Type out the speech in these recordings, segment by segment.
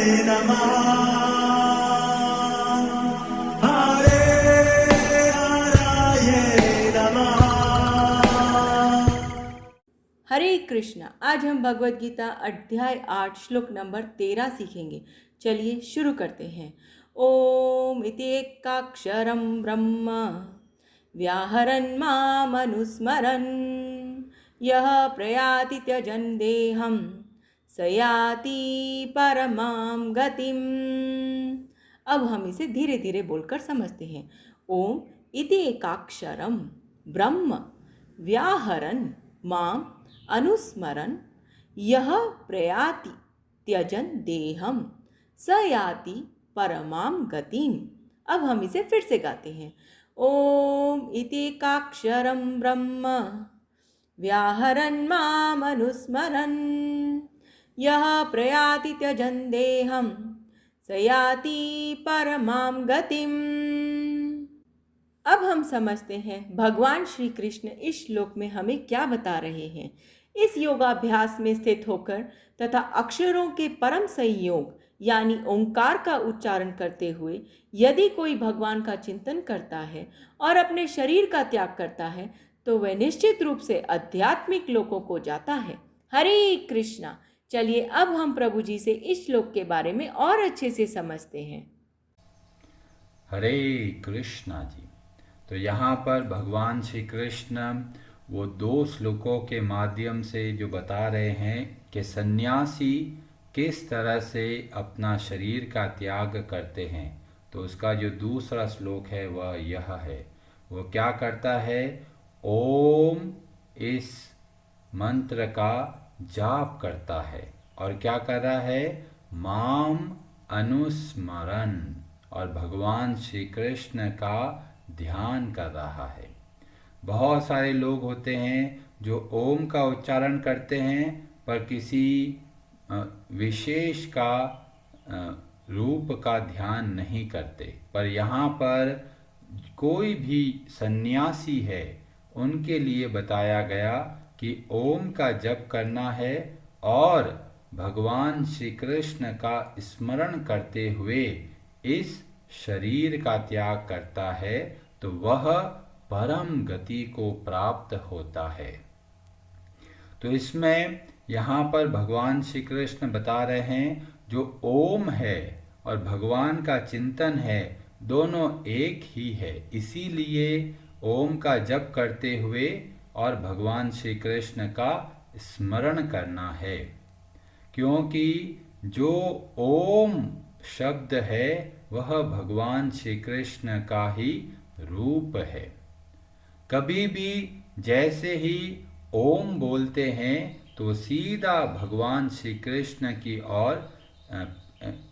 नमः हरे हराय नमः। हरे कृष्णा। आज हम भगवत गीता अध्याय 8 श्लोक नंबर 13 सीखेंगे। चलिए शुरू करते हैं। ओम इति एकाक्षरं ब्रह्म व्याहरन् मामनुस्मरन् यः प्रयाति त्यजन् देहं स याति परमां गतिम्। अब हम इसे धीरे धीरे बोलकर समझते हैं। ओम इति एकाक्षरम ब्रह्म व्याहरन् माम अनुस्मरन् यः प्रयाति त्यजन् देहं स याति परमां गतिम्। अब हम इसे फिर से गाते हैं। ओम इति एकाक्षरं ब्रह्म व्याहरन् माम अनुस्मरन् यः प्रयाति त्यजन् देहं स याति परमां गतिम्। अब हम समझते हैं भगवान श्री कृष्ण इस श्लोक में हमें क्या बता रहे हैं। इस योगाभ्यास में स्थित होकर तथा अक्षरों के परम संयोग यानी ओंकार का उच्चारण करते हुए यदि कोई भगवान का चिंतन करता है और अपने शरीर का त्याग करता है तो वह निश्चित रूप से आध्यात्मिक लोकों को जाता है। हरे कृष्णा। चलिए अब हम प्रभु जी से इस श्लोक के बारे में और अच्छे से समझते हैं। हरे कृष्णा जी। तो यहाँ पर भगवान श्री कृष्ण वो 2 श्लोकों के माध्यम से जो बता रहे हैं कि सन्यासी किस तरह से अपना शरीर का त्याग करते हैं। तो उसका जो दूसरा श्लोक है वह यह है। वो क्या करता है? ओम इस मंत्र का जाप करता है और क्या कर रहा है? माम अनुस्मरण और भगवान श्री कृष्ण का ध्यान कर रहा है। बहुत सारे लोग होते हैं जो ओम का उच्चारण करते हैं पर किसी विशेष का रूप का ध्यान नहीं करते। पर यहाँ पर कोई भी सन्यासी है उनके लिए बताया गया कि ओम का जप करना है और भगवान श्री कृष्ण का स्मरण करते हुए इस शरीर का त्याग करता है तो वह परम गति को प्राप्त होता है। तो इसमें यहाँ पर भगवान श्री कृष्ण बता रहे हैं जो ओम है और भगवान का चिंतन है दोनों एक ही है। इसीलिए ओम का जप करते हुए और भगवान श्री कृष्ण का स्मरण करना है, क्योंकि जो ओम शब्द है वह भगवान श्री कृष्ण का ही रूप है। कभी भी जैसे ही ओम बोलते हैं तो सीधा भगवान श्री कृष्ण की ओर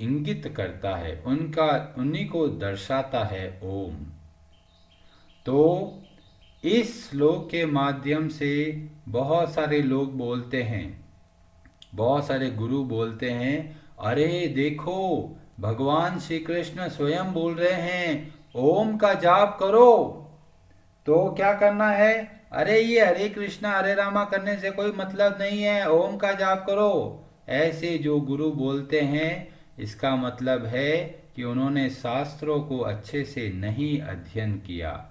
इंगित करता है, उन्हीं को दर्शाता है ओम। तो इस श्लोक के माध्यम से बहुत सारे लोग बोलते हैं, बहुत सारे गुरु बोलते हैं, अरे देखो भगवान श्री कृष्ण स्वयं बोल रहे हैं ओम का जाप करो। तो क्या करना है? अरे ये हरे कृष्णा हरे रामा करने से कोई मतलब नहीं है, ओम का जाप करो। ऐसे जो गुरु बोलते हैं इसका मतलब है कि उन्होंने शास्त्रों को अच्छे से नहीं अध्ययन किया।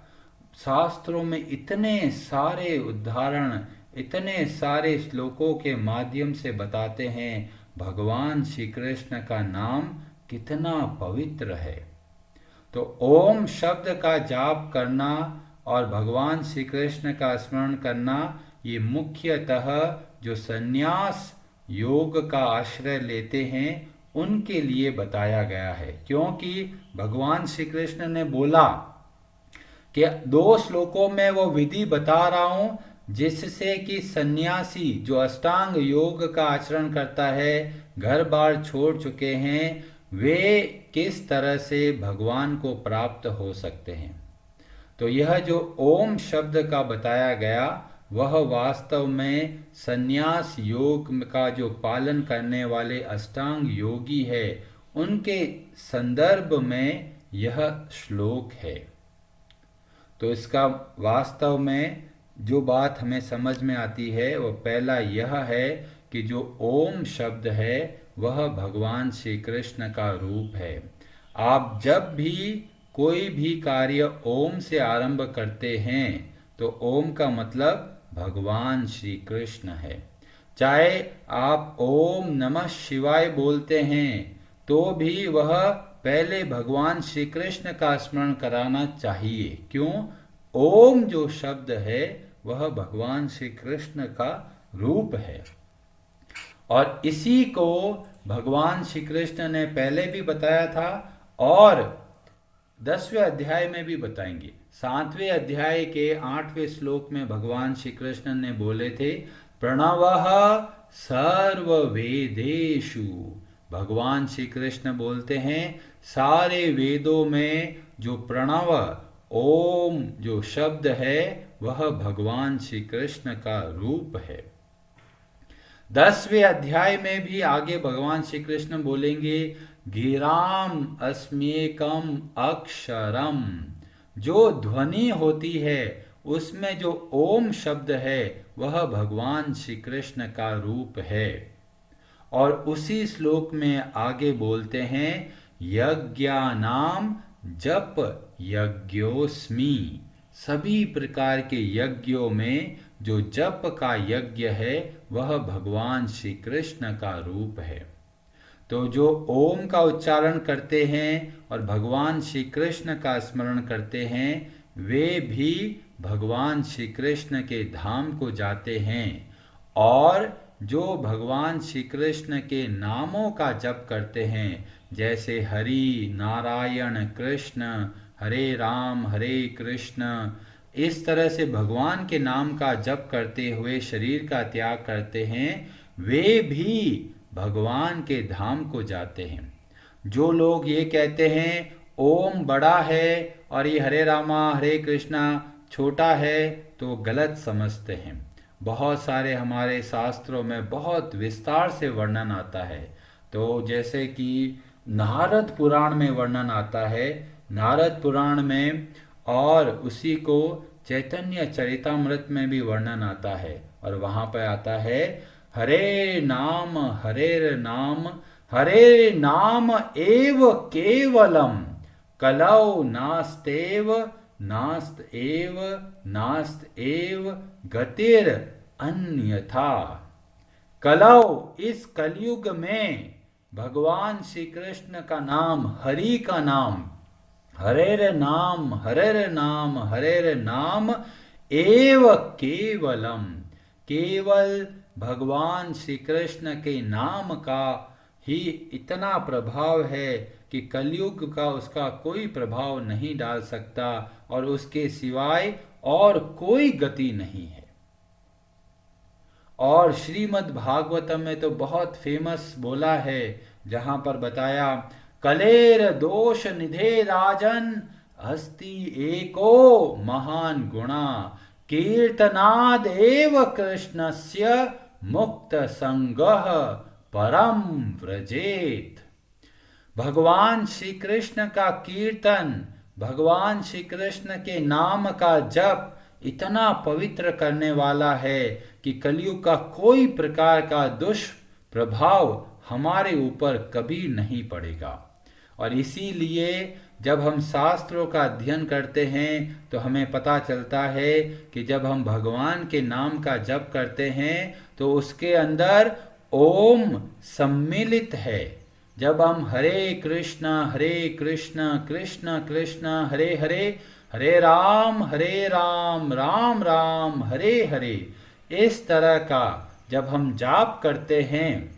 शास्त्रों में इतने सारे उदाहरण, इतने सारे श्लोकों के माध्यम से बताते हैं भगवान श्री कृष्ण का नाम कितना पवित्र है। तो ओम शब्द का जाप करना और भगवान श्री कृष्ण का स्मरण करना ये मुख्यतः जो संन्यास योग का आश्रय लेते हैं उनके लिए बताया गया है। क्योंकि भगवान श्री कृष्ण ने बोला कि 2 श्लोकों में वो विधि बता रहा हूं जिससे कि सन्यासी जो अष्टांग योग का आचरण करता है, घर बार छोड़ चुके हैं, वे किस तरह से भगवान को प्राप्त हो सकते हैं। तो यह जो ओम शब्द का बताया गया वह वास्तव में संन्यास योग का जो पालन करने वाले अष्टांग योगी है उनके संदर्भ में यह श्लोक है। तो इसका वास्तव में जो बात हमें समझ में आती है वो पहला यह है कि जो ओम शब्द है वह भगवान श्री कृष्ण का रूप है। आप जब भी कोई भी कार्य ओम से आरंभ करते हैं तो ओम का मतलब भगवान श्री कृष्ण है। चाहे आप ओम नमः शिवाय बोलते हैं तो भी वह पहले भगवान श्री कृष्ण का स्मरण कराना चाहिए। क्यों? ओम जो शब्द है वह भगवान श्री कृष्ण का रूप है और इसी को भगवान श्री कृष्ण ने पहले भी बताया था और 10वें अध्याय में भी बताएंगे। 7वें अध्याय के 8वें श्लोक में भगवान श्री कृष्ण ने बोले थे, प्रणवः सर्ववेदेषु। भगवान श्री कृष्ण बोलते हैं सारे वेदों में जो प्रणव ओम जो शब्द है वह भगवान श्री कृष्ण का रूप है। 10वें अध्याय में भी आगे भगवान श्री कृष्ण बोलेंगे, गिराम अस्म्येकम अक्षरम। जो ध्वनि होती है उसमें जो ओम शब्द है वह भगवान श्री कृष्ण का रूप है। और उसी श्लोक में आगे बोलते हैं, यज्ञानाम जप यज्ञोस्मि। सभी प्रकार के यज्ञों में जो जप का यज्ञ है वह भगवान श्री कृष्ण का रूप है। तो जो ओम का उच्चारण करते हैं और भगवान श्री कृष्ण का स्मरण करते हैं वे भी भगवान श्री कृष्ण के धाम को जाते हैं। और जो भगवान श्री कृष्ण के नामों का जप करते हैं जैसे हरि नारायण कृष्ण हरे कृष्ण, इस तरह से भगवान के नाम का जप करते हुए शरीर का त्याग करते हैं वे भी भगवान के धाम को जाते हैं। जो लोग ये कहते हैं ओम बड़ा है और ये हरे रामा हरे कृष्णा छोटा है तो गलत समझते हैं। बहुत सारे हमारे शास्त्रों में बहुत विस्तार से वर्णन आता है। तो जैसे कि नारद पुराण में वर्णन आता है, नारद पुराण में, और उसी को चैतन्य चरितामृत में भी वर्णन आता है। और वहाँ पर आता है हरे नाम हरे नाम एव केवलम कलौ नास्त एव गतिर अन्यथा। कलौ इस कलयुग में भगवान श्री कृष्ण का नाम, हरि का नाम, हरेर नाम एव केवलम, केवल भगवान श्री कृष्ण के नाम का ही इतना प्रभाव है कि कलयुग का उसका कोई प्रभाव नहीं डाल सकता और उसके सिवाय और कोई गति नहीं है। और श्रीमद् भागवतम में तो बहुत फेमस बोला है जहां पर बताया, कलेर दोष निधे राजन अस्ति एको महान गुणा कीर्तनाद एव कृष्णस्य मुक्त संगः परम व्रजेत। भगवान श्री कृष्ण का कीर्तन, भगवान श्री कृष्ण के नाम का जप इतना पवित्र करने वाला है कि कलयुग का कोई प्रकार का दुष्प्रभाव हमारे ऊपर कभी नहीं पड़ेगा। और इसीलिए जब हम शास्त्रों का अध्ययन करते हैं तो हमें पता चलता है कि जब हम भगवान के नाम का जप करते हैं तो उसके अंदर ओम सम्मिलित है। जब हम हरे कृष्ण कृष्ण कृष्ण हरे हरे, हरे राम राम राम हरे हरे, इस तरह का जब हम जाप करते हैं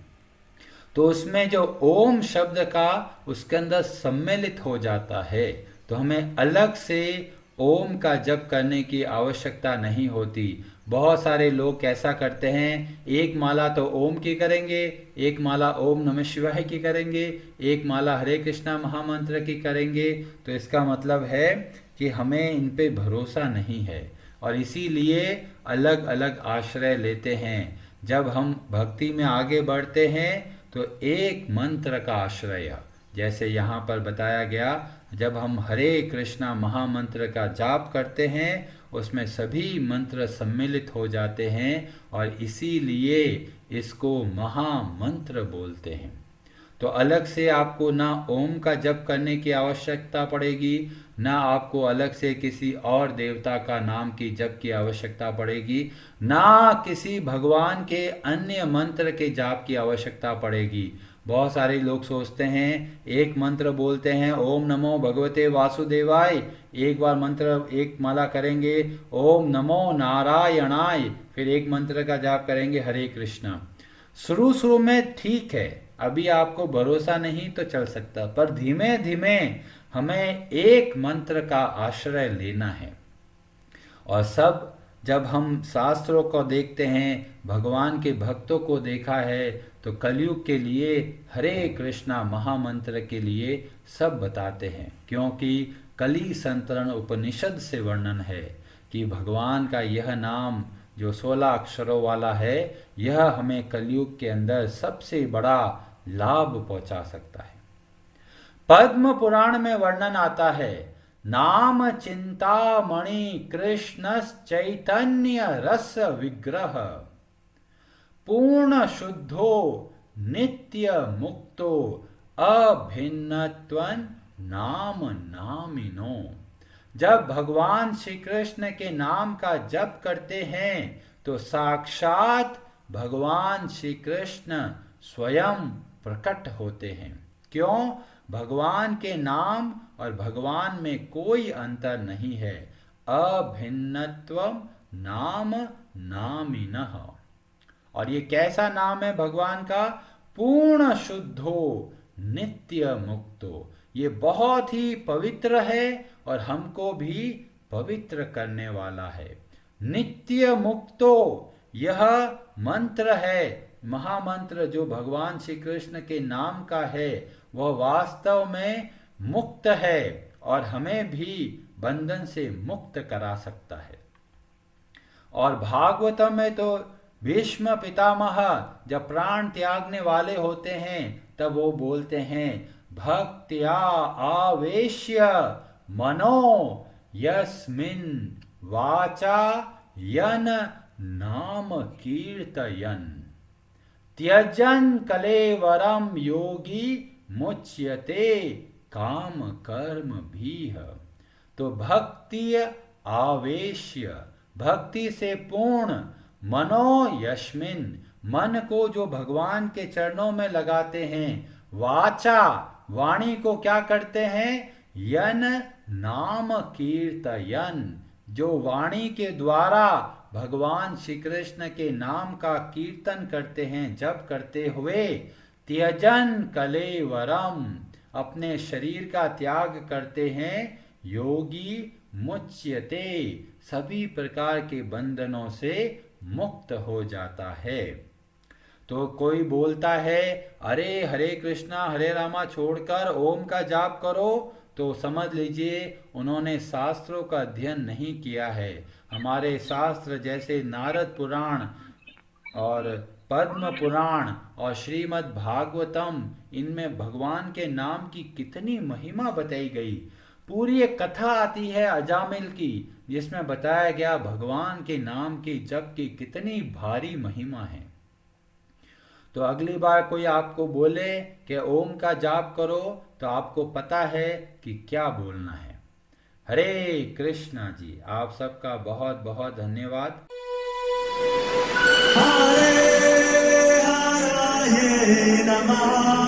तो उसमें जो ओम शब्द का उसके अंदर सम्मिलित हो जाता है। तो हमें अलग से ओम का जप करने की आवश्यकता नहीं होती। बहुत सारे लोग कैसा करते हैं, एक माला तो ओम की करेंगे, एक माला ओम नमः शिवाय की करेंगे, एक माला हरे कृष्णा महामंत्र की करेंगे। तो इसका मतलब है कि हमें इन पे भरोसा नहीं है और इसीलिए अलग अलग आश्रय लेते हैं। जब हम भक्ति में आगे बढ़ते हैं तो एक मंत्र का आश्रय, जैसे यहाँ पर बताया गया, जब हम हरे कृष्णा महामंत्र का जाप करते हैं उसमें सभी मंत्र सम्मिलित हो जाते हैं और इसीलिए इसको महामंत्र बोलते हैं। तो अलग से आपको ना ओम का जप करने की आवश्यकता पड़ेगी, ना आपको अलग से किसी और देवता का नाम की जप की आवश्यकता पड़ेगी, ना किसी भगवान के अन्य मंत्र के जाप की आवश्यकता पड़ेगी। बहुत सारे लोग सोचते हैं एक मंत्र बोलते हैं ओम नमो भगवते वासुदेवाय, एक बार मंत्र एक माला करेंगे ओम नमो नारायणाय, फिर एक मंत्र का जाप करेंगे हरे कृष्णा। शुरू में ठीक है, अभी आपको भरोसा नहीं तो चल सकता, पर धीमे धीमे हमें एक मंत्र का आश्रय लेना है। और सब जब हम शास्त्रों को देखते हैं, भगवान के भक्तों को देखा है, तो कलयुग के लिए हरे कृष्णा महामंत्र के लिए सब बताते हैं, क्योंकि कली संतरण उपनिषद से वर्णन है कि भगवान का यह नाम जो 16 अक्षरों वाला है, यह हमें कलयुग के अंदर सबसे बड़ा लाभ पहुंचा सकता है। पद्म पुराण में वर्णन आता है, नाम चिंतामणि कृष्ण चैतन्य रस विग्रह, पूर्ण शुद्धो नित्य मुक्तो अभिन्नत्वं नाम नामिनो। जब भगवान श्री कृष्ण के नाम का जप करते हैं तो साक्षात भगवान श्री कृष्ण स्वयं प्रकट होते हैं। क्यों? भगवान के नाम और भगवान में कोई अंतर नहीं है। अभिन्नत्वम नाम नामिनः। और ये कैसा नाम है भगवान का? पूर्ण शुद्धो नित्य मुक्तो। ये बहुत ही पवित्र है और हमको भी पवित्र करने वाला है। नित्य मुक्तो यह मंत्र है, महामंत्र जो भगवान श्री कृष्ण के नाम का है, वह वास्तव में मुक्त है और हमें भी बंधन से मुक्त करा सकता है। और भागवतम में तो भीष्म पितामह जब प्राण त्यागने वाले होते हैं तब वो बोलते हैं, भक्त्या आवेश्य मनो यस्मिन् वाचा यन नाम कीर्तयन् त्यजन कलेवरम योगी मुच्यते काम कर्म भीह। तो भक्ति आवेश्य, भक्ति से पूर्ण, मनो यस्मिन, मन को जो भगवान के चरणों में लगाते हैं, वाचा, वाणी को क्या करते हैं, यन नाम कीर्तयन, जो वाणी के द्वारा भगवान श्री कृष्ण के नाम का कीर्तन करते हैं, जप करते हुए, त्यजन कलेवरम, अपने शरीर का त्याग करते हैं, योगी मुच्यते, सभी प्रकार के बंधनों से मुक्त हो जाता है। तो कोई बोलता है अरे हरे कृष्णा हरे रामा छोड़कर ओम का जाप करो, तो समझ लीजिए उन्होंने शास्त्रों का अध्ययन नहीं किया है। हमारे शास्त्र जैसे नारद पुराण और पद्म पुराण और श्रीमद् भागवतम, इनमें भगवान के नाम की कितनी महिमा बताई गई। पूरी एक कथा आती है अजामिल की, जिसमें बताया गया भगवान के नाम की जप की कितनी भारी महिमा है। तो अगली बार कोई आपको बोले कि ओम का जाप करो, तो आपको पता है कि क्या बोलना है। हरे कृष्णा जी, आप सबका बहुत बहुत धन्यवाद। हरे नमः।